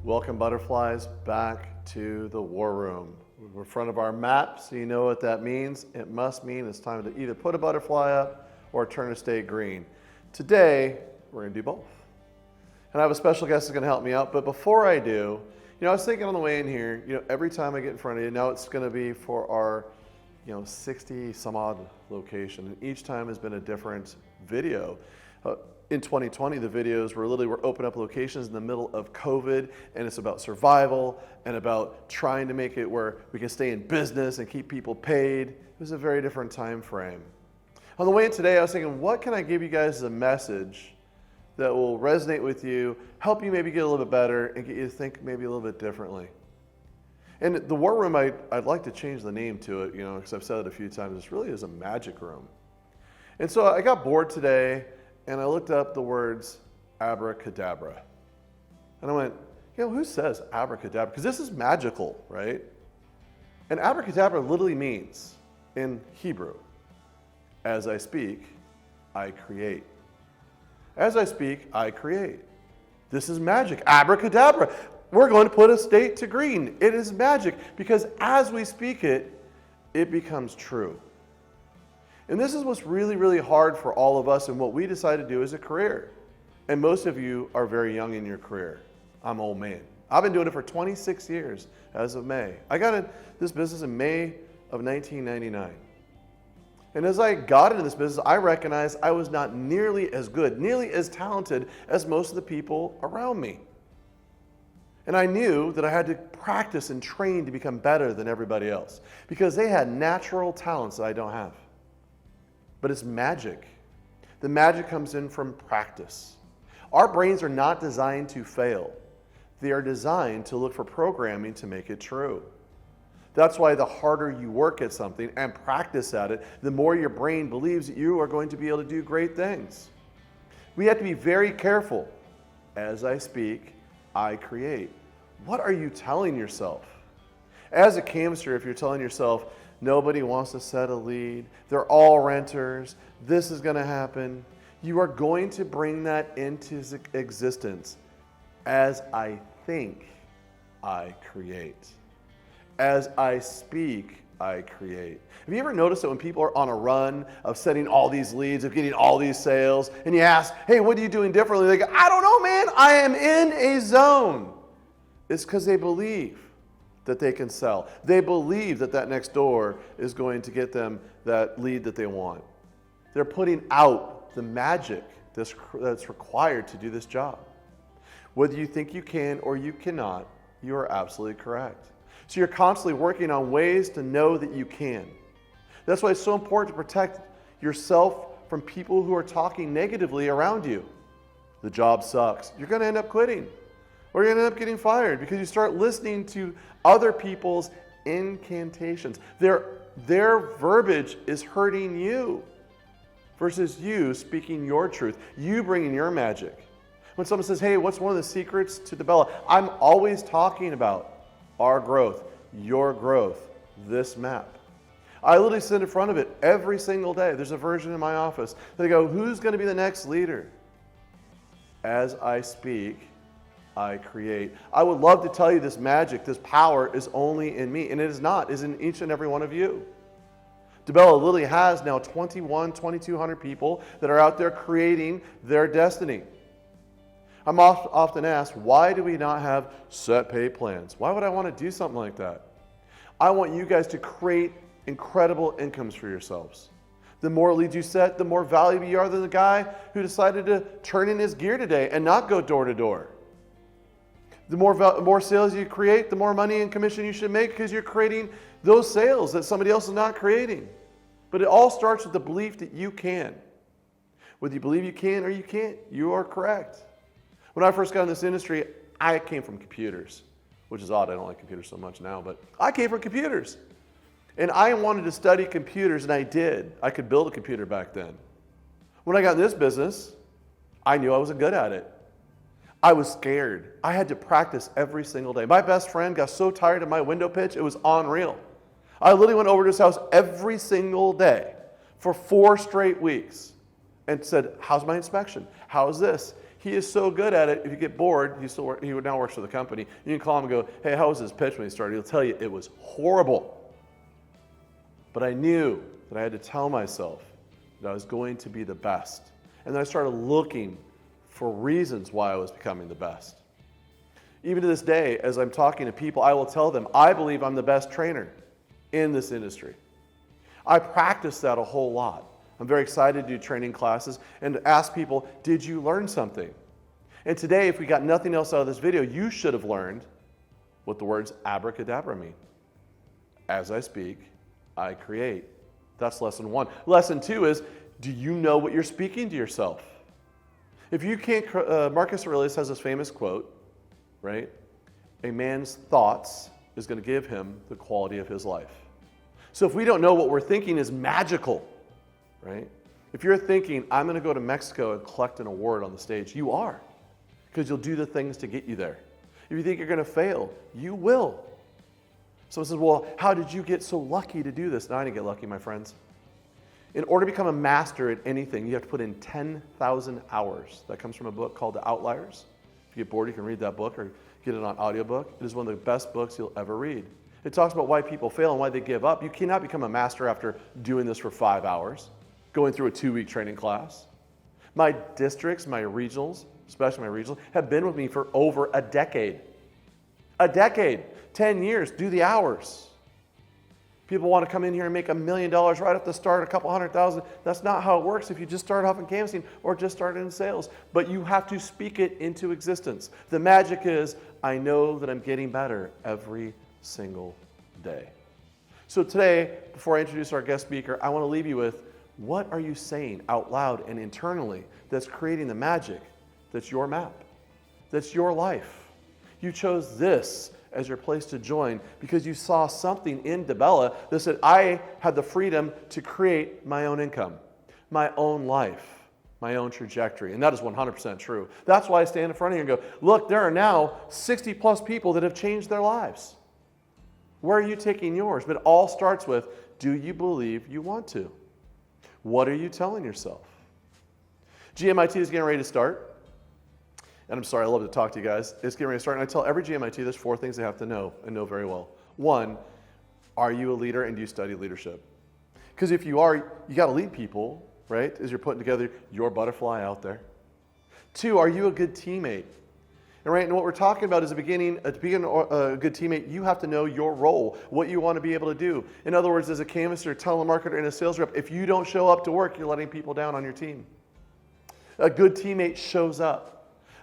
Welcome, butterflies, back to the war room. We're in front of our map, so you know what that means. It must mean it's time to either put a butterfly up or turn to stay green. Today, we're going to do both. And I have a special guest that's going to help me out. But before I do, I was thinking on the way in here, every time I get in front of you, now it's going to be for our, 60 some odd location. And each time has been a different video. In 2020, the videos were we're opening up locations in the middle of COVID, and it's about survival and about trying to make it where we can stay in business and keep people paid. It was a very different time frame. On the way in today, I was thinking, what can I give you guys as a message that will resonate with you, help you maybe get a little bit better, and get you to think maybe a little bit differently? And the War Room, I'd like to change the name to it, because I've said it a few times. This really is a magic room. And so I got bored today, and I looked up the words abracadabra. And I went, who says abracadabra? Because this is magical, right? And abracadabra literally means, in Hebrew, as I speak, I create. As I speak, I create. This is magic. Abracadabra. We're going to put a state to green. It is magic because as we speak it, it becomes true. And this is what's really, really hard for all of us and what we decide to do as a career. And most of you are very young in your career. I'm an old man. I've been doing it for 26 years as of May. I got in this business in May of 1999. And as I got into this business, I recognized I was not nearly as good, nearly as talented as most of the people around me. And I knew that I had to practice and train to become better than everybody else because they had natural talents that I don't have. But it's magic. The magic comes in from practice. Our brains are not designed to fail. They are designed to look for programming to make it true. That's why the harder you work at something and practice at it, the more your brain believes that you are going to be able to do great things. We have to be very careful. As I speak, I create. What are you telling yourself? As a canvasser, if you're telling yourself, nobody wants to set a lead, they're all renters, this is going to happen, you are going to bring that into existence. As I think, I create. As I speak, I create. Have you ever noticed that when people are on a run of setting all these leads, of getting all these sales, and you ask, hey, what are you doing differently? They go, I don't know, man, I am in a zone. It's because they believe that they can sell. They believe that that next door is going to get them that lead that they want. They're putting out the magic that's required to do this job. Whether you think you can or you cannot, you are absolutely correct. So you're constantly working on ways to know that you can. That's why it's so important to protect yourself from people who are talking negatively around you. The job sucks. You're going to end up quitting. Or you're going to end up getting fired because you start listening to other people's incantations. Their verbiage is hurting you versus you speaking your truth, you bringing your magic. When someone says, hey, what's one of the secrets to DeBella? I'm always talking about our growth, your growth, this map. I literally sit in front of it every single day. There's a version in my office. They go, who's going to be the next leader? As I speak, I create. I would love to tell you this magic, this power is only in me, and it is not. It's in each and every one of you. DeBella literally has now 2,200 people that are out there creating their destiny. I'm often asked, why do we not have set pay plans? Why would I want to do something like that? I want you guys to create incredible incomes for yourselves. The more leads you set, the more valuable you are than the guy who decided to turn in his gear today and not go door to door. The more sales you create, the more money and commission you should make because you're creating those sales that somebody else is not creating. But it all starts with the belief that you can. Whether you believe you can or you can't, you are correct. When I first got in this industry, I came from computers, which is odd. I don't like computers so much now, but I came from computers. And I wanted to study computers, and I did. I could build a computer back then. When I got in this business, I knew I wasn't good at it. I was scared. I had to practice every single day. My best friend got so tired of my window pitch, it was unreal. I literally went over to his house every single day for 4 straight weeks and said, how's my inspection? How's this? He is so good at it. If you get bored, he now works for the company. You can call him and go, hey, how was his pitch when he started? He'll tell you it was horrible. But I knew that I had to tell myself that I was going to be the best. And then I started looking for reasons why I was becoming the best. Even to this day, as I'm talking to people, I will tell them, I believe I'm the best trainer in this industry. I practice that a whole lot. I'm very excited to do training classes and to ask people, did you learn something? And today, if we got nothing else out of this video, you should have learned what the words abracadabra mean. As I speak, I create. That's lesson 1. Lesson 2 is, do you know what you're speaking to yourself? If you can't, Marcus Aurelius has this famous quote, right? A man's thoughts is going to give him the quality of his life. So if we don't know what we're thinking is magical, right? If you're thinking, I'm going to go to Mexico and collect an award on the stage, you are, because you'll do the things to get you there. If you think you're going to fail, you will. Someone says, well, how did you get so lucky to do this? No, I didn't get lucky, my friends. In order to become a master at anything, you have to put in 10,000 hours. That comes from a book called The Outliers. If you get bored, you can read that book or get it on audiobook. It is one of the best books you'll ever read. It talks about why people fail and why they give up. You cannot become a master after doing this for 5 hours, going through a 2-week training class. My districts, my regionals, especially my regionals, have been with me for over a decade. A decade, 10 years, do the hours. People want to come in here and make $1 million right off the start, a couple $100,000. That's not how it works if you just start off in canvassing or just started in sales. But you have to speak it into existence. The magic is, I know that I'm getting better every single day. So today, before I introduce our guest speaker, I want to leave you with, what are you saying out loud and internally that's creating the magic that's your map, that's your life? You chose this as your place to join because you saw something in DiBella that said, I had the freedom to create my own income, my own life, my own trajectory. And that is 100% true. That's why I stand in front of you and go, look, there are now 60 plus people that have changed their lives. Where are you taking yours? But it all starts with, do you believe you want to? What are you telling yourself? GMIT is getting ready to start. And I'm sorry, I love to talk to you guys. It's getting ready to start. And I tell every GMIT there's 4 things they have to know and know very well. 1, are you a leader and do you study leadership? Because if you are, you got to lead people, right? As you're putting together your butterfly out there. 2, are you a good teammate? And right, and what we're talking about is to be a good teammate, you have to know your role, what you want to be able to do. In other words, as a canvasser, telemarketer, and a sales rep, if you don't show up to work, you're letting people down on your team. A good teammate shows up.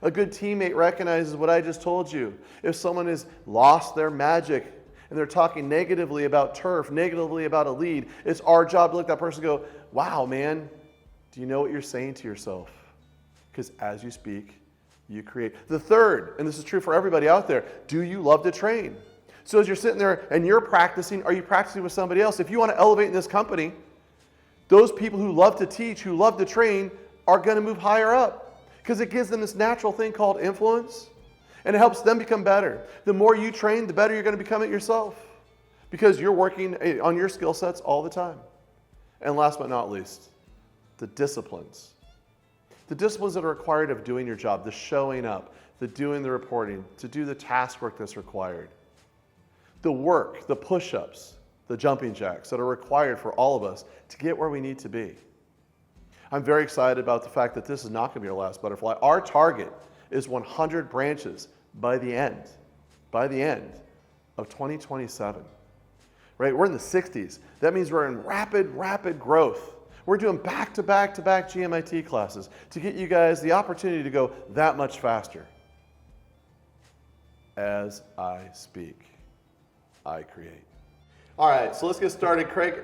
A good teammate recognizes what I just told you. If someone has lost their magic and they're talking negatively about turf, negatively about a lead, it's our job to look at that person and go, wow, man, do you know what you're saying to yourself? Because as you speak, you create. The third, and this is true for everybody out there, do you love to train? So as you're sitting there and you're practicing, are you practicing with somebody else? If you want to elevate in this company, those people who love to teach, who love to train, are going to move higher up. Because it gives them this natural thing called influence, and it helps them become better. The more you train, the better you're going to become it yourself, because you're working on your skill sets all the time. And last but not least, the disciplines. The disciplines that are required of doing your job, the showing up, the doing the reporting, to do the task work that's required. The work, the push-ups, the jumping jacks that are required for all of us to get where we need to be. I'm very excited about the fact that this is not going to be our last butterfly. Our target is 100 branches by the end of 2027. Right? We're in the 60s. That means we're in rapid growth. We're doing back-to-back GMIT classes to get you guys the opportunity to go that much faster. As I speak, I create. All right, so let's get started. Craig,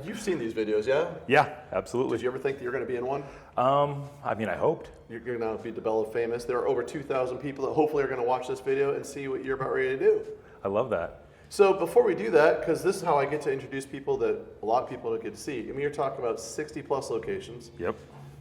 you've seen these videos, yeah? Yeah, absolutely. Did you ever think that you were going to be in one? I mean, I hoped. You're going to be DiBella famous. There are over 2,000 people that hopefully are going to watch this video and see what you're about ready to do. I love that. So before we do that, because this is how I get to introduce people that a lot of people don't get to see. I mean, you're talking about 60 plus locations. Yep.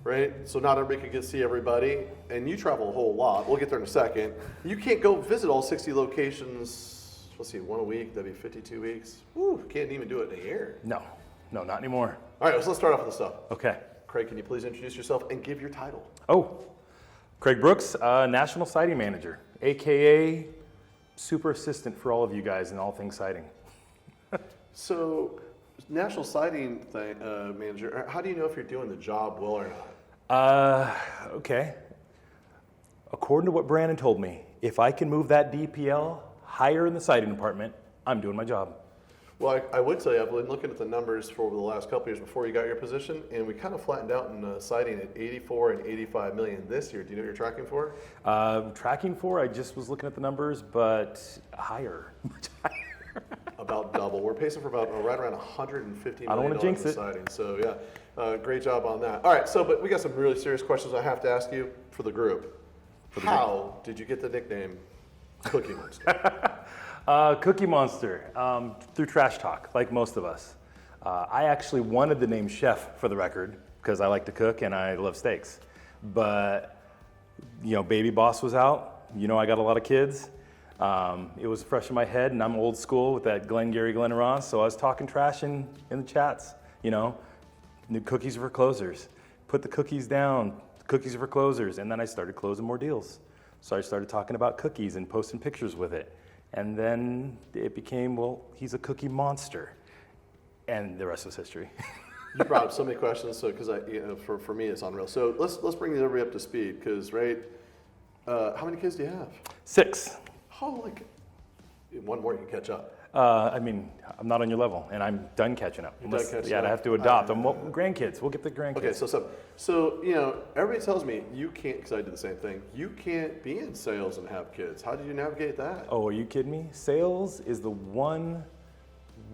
Right? So not everybody can get to see everybody. And you travel a whole lot. We'll get there in a second. You can't go visit all 60 locations. Let's see, 1 a week, that'd be 52 weeks. Woo, can't even do it in a year. No, not anymore. All right, so let's start off with the stuff. Okay. Craig, can you please introduce yourself and give your title? Oh, Craig Brooks, National Sighting Manager, AKA super assistant for all of you guys in all things sighting. So, national sighting manager, how do you know if you're doing the job well or not? Okay. According to what Brandon told me, if I can move that DPL higher in the sighting department, I'm doing my job. Well, I would tell you, I've been looking at the numbers for over the last couple years before you got your position, and we kind of flattened out in sighting at 84 and 85 million this year. Do you know what you're tracking for? Tracking for, I just was looking at the numbers, but higher, much higher. About double. We're pacing for about right around 150 million. I don't want to jinx in it. sighting. So yeah, great job on that. All right, so but we got some really serious questions I have to ask you for the group. How did you get the nickname Cookie Monster? Cookie Monster, through trash talk, like most of us. I actually wanted the name Chef for the record because I like to cook and I love steaks. But, Baby Boss was out. I got a lot of kids. It was fresh in my head, and I'm old school with that Glengarry Glen Ross, so I was talking trash in the chats, New cookies for closers. Put the cookies down, cookies for closers, and then I started closing more deals. So I started talking about cookies and posting pictures with it. And then it became, well, he's a cookie monster. And the rest was history. You brought up so many questions, so because for me it's unreal. So let's bring everybody up to speed, because how many kids do you have? 6. Holy, one more you can catch up. I'm not on your level, and I'm done catching up. You're done catching I up. have to adopt. Grandkids. We'll get the grandkids. Okay, so everybody tells me you can't, because I did the same thing. You can't be in sales and have kids. How did you navigate that? Oh, are you kidding me? Sales is the one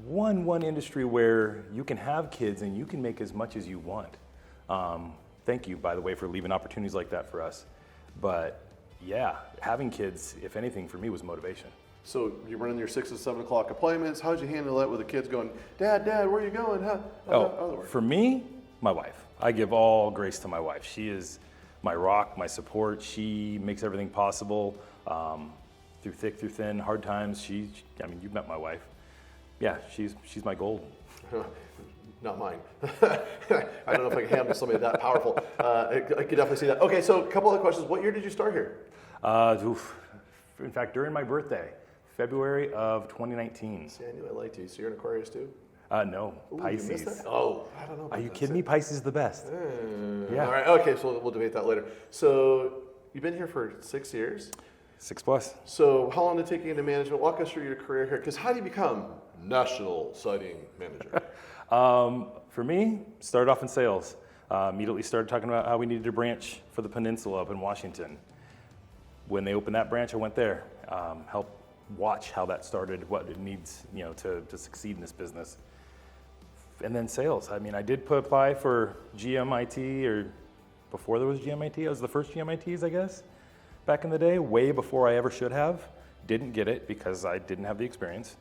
industry where you can have kids and you can make as much as you want. Thank you, by the way, for leaving opportunities like that for us. But yeah, having kids, if anything, for me was motivation. So you're running your 6 and 7 o'clock appointments. How'd you handle that with the kids going, Dad, where are you going? How'd that work? For me, my wife. I give all grace to my wife. She is my rock, my support. She makes everything possible through thick, through thin, hard times. You've met my wife. Yeah, she's my gold. Not mine. I don't know if I can handle somebody that powerful. I could definitely see that. Okay, so a couple other questions. What year did you start here? In fact, during my birthday, February of 2019. See, I knew I liked you. So you're an Aquarius too? No, Ooh, Pisces. You missed that? Oh, I don't know. Are you kidding me? Pisces is the best. Yeah. All right. Okay, so we'll debate that later. So you've been here for 6 years. 6+. So how long did it take you into management? Walk us through your career here, because how do you become National Sighting Manager? For me, started off in sales. Immediately started talking about how we needed a branch for the peninsula up in Washington. When they opened that branch, I went there, helped watch how that started, what it needs, to succeed in this business. And then sales. I did apply for GMIT, or before there was GMIT. I was the first GMITs, I guess, back in the day, way before I ever should have. Didn't get it because I didn't have the experience,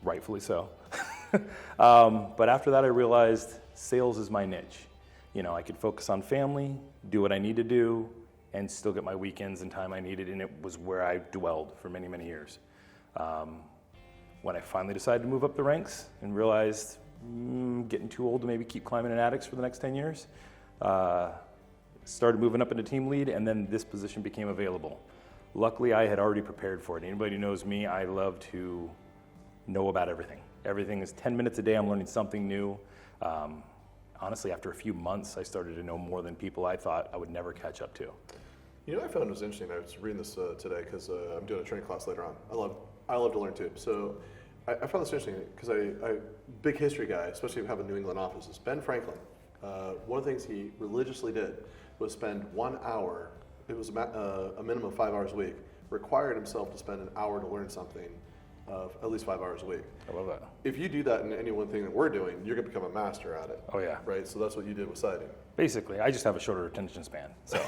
rightfully so. But after that, I realized sales is my niche. I could focus on family, do what I need to do, and still get my weekends and time I needed, and it was where I dwelled for many, many years. When I finally decided to move up the ranks and realized getting too old to maybe keep climbing in attics for the next 10 years, started moving up into team lead, and then this position became available. Luckily, I had already prepared for it. Anybody who knows me, I love to know about everything. Everything is 10 minutes a day, I'm learning something new. Honestly, after a few months, I started to know more than people I thought I would never catch up to. You know what I found was interesting? I was reading this today because I'm doing a training class later on. I love to learn too. So I found this interesting because I big history guy, especially having New England offices. Ben Franklin, one of the things he religiously did was spend 1 hour, it was a minimum of 5 hours a week, required himself to spend an hour to learn something of at least 5 hours a week. I love that. If you do that in any one thing that we're doing, you're going to become a master at it. Oh, yeah. Right? So that's what you did with sighting. Basically, I just have a shorter attention span. So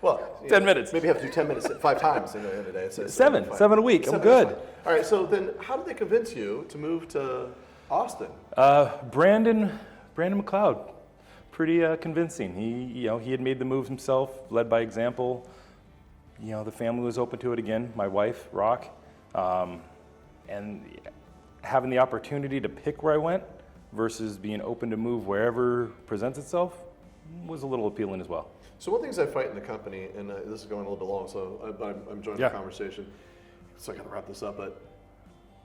Well, 10 minutes. Maybe you have to do 10 minutes 5 times in a day. So Seven a week. I'm 7 is good. fine. All right, so then how did they convince you to move to Austin? Brandon McLeod, pretty convincing. He had made the move himself, led by example. The family was open to it again. My wife, Rock, and having the opportunity to pick where I went versus being open to move wherever presents itself, was a little appealing as well. So one of the things I fight in the company, and this is going a little bit long, so I'm enjoying Yeah. the conversation, so I got to wrap this up, but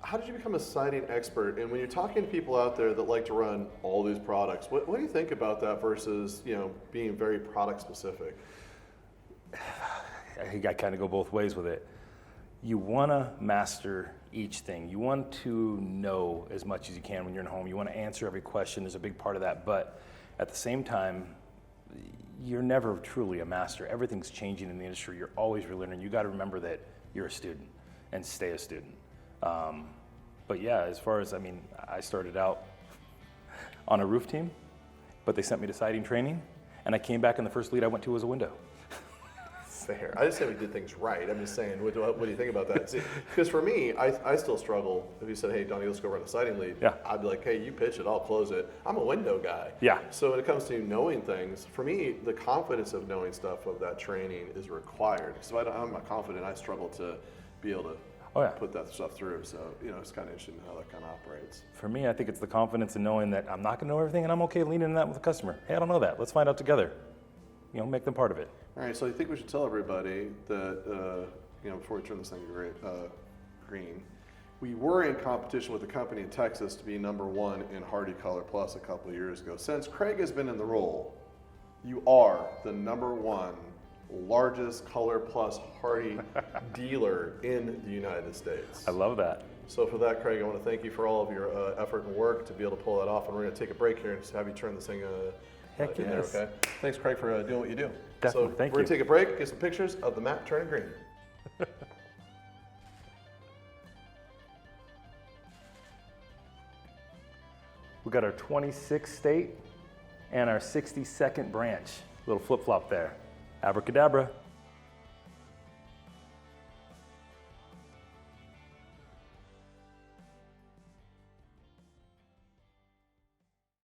how did you become a siding expert? And when you're talking to people out there that like to run all these products, what do you think about that versus, being very product specific? I think I kind of go both ways with it. You want to master each thing. You want to know as much as you can when you're in home. You want to answer every question. There's a big part of that. But at the same time, you're never truly a master. Everything's changing in the industry. You're always relearning. You got to remember that you're a student and stay a student. But yeah, as far as, I started out on a roof team, but they sent me to siding training, and I came back and the first lead I went to was a window. Fair. I just say we did things right. I'm just saying, what do you think about that? Because for me, I still struggle. If you said, hey, Donnie, let's go run a siding lead, Yeah. I'd be like, hey, you pitch it, I'll close it. I'm a window guy. Yeah. So when it comes to knowing things, for me, the confidence of knowing stuff of that training is required. Because if I'm not confident, I struggle to be able to put that stuff through. So, it's kind of interesting how that kind of operates. For me, I think it's the confidence in knowing that I'm not going to know everything and I'm okay leaning in that with the customer. Hey, I don't know that. Let's find out together. Make them part of it. All right, so I think we should tell everybody that, before we turn this thing green, we were in competition with a company in Texas to be #1 in Hardy Color Plus a couple of years ago. Since Craig has been in the role, you are the #1 largest Color Plus Hardy dealer in the United States. I love that. So for that, Craig, I want to thank you for all of your effort and work to be able to pull that off. And we're going to take a break here and just have you turn this thing Heck in yes. there, okay? Thanks, Craig, for doing what you do. Definitely. So Thank we're going you. to take a break, get some pictures of the map turning green. We got our 26th state and our 62nd branch. Little flip-flop there. Abracadabra.